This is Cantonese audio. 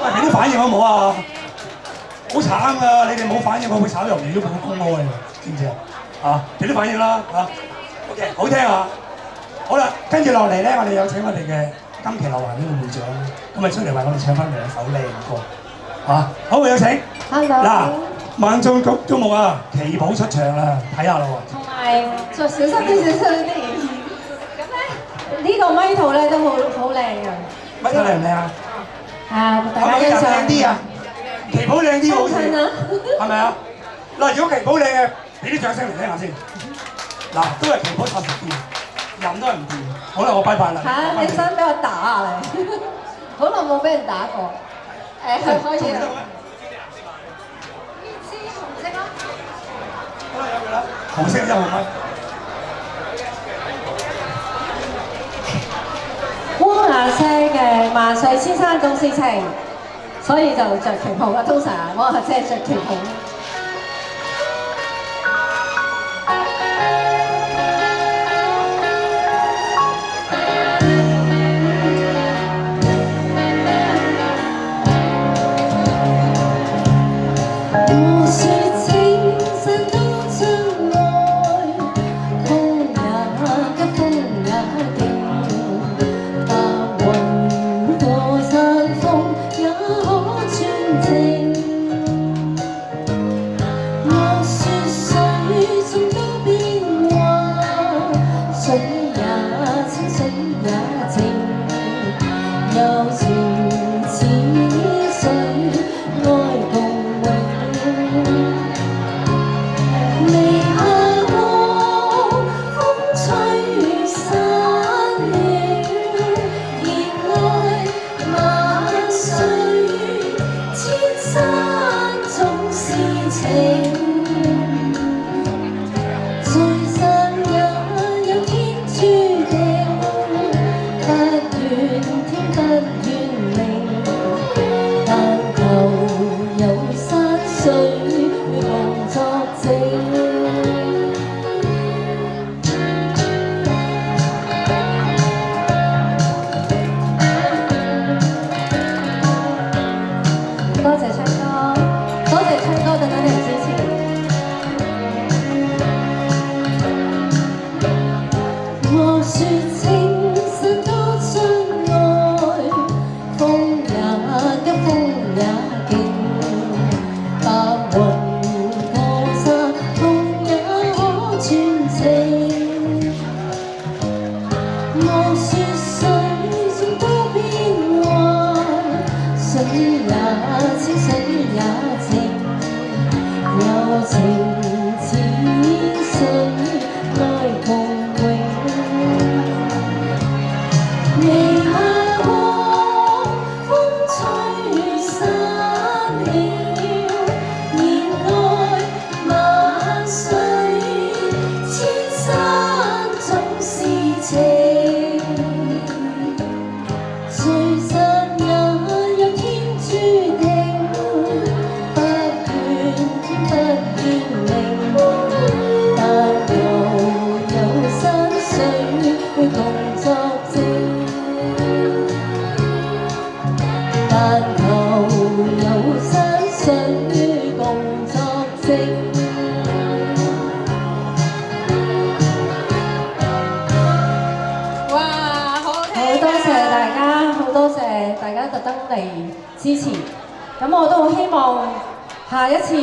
喂，俾啲反應好唔好啊？好慘㗎！你哋冇反應，我會炒魷魚都冇公開㗎，知唔知啊？啊，俾啲反應啦嚇。OK， 好聽啊！好啦，跟住落嚟咧，我哋有請我哋嘅金奇樂華呢個會長，咁啊出嚟為我哋唱翻兩首靚歌嚇。好，有請。Hello。嗱，萬眾矚目啊，奇寶出場啦，睇下咯喎。同埋再小心啲，小心啲。咁咧，呢個咪套咧都好靚嘅。咪套靚唔靚啊？啊，大家欣賞。靚啲啊！奇寶靚啲好似，係咪啊？嗱，如果奇寶靚嘅，俾啲掌聲嚟聽下先。嗱，都係奇寶插實啲，人都係唔掂。好啦，我拜拜啦。嚇！你想俾我打啊你？好耐冇俾人打過。誒，可以啦。支紅色咯。好啦，有佢啦。紅色1號咪。烏鴉聲嘅萬水千山總是情。所以就着旗袍啦，通常我係即係着旗袍。我說情深都相愛，風也急，風也勁，白雲過山峰也可專情。我說水總都變幻，水也清，水也靜，柔情似水，愛共榮。未下過，風吹散了，熱愛萬歲，千山總是情。在生也有天注定，不怨天不怨命，但求有山水會共作證。多謝唱歌，多謝唱歌對我哋支持。我說情深都相愛，風也急，風也勁，白雲過山峰也可專情。我說水總都變幻，水也清，水也靜，柔情似水，愛共榮。未下過，風吹散了，熱愛萬歲，千山總是情。誰神也有天注定，不怨天不怨命，但求有山水會共作證。但求有山水共作證。哇！好多謝大家，好多謝大家特登嚟支持。咁我都好希望下一次。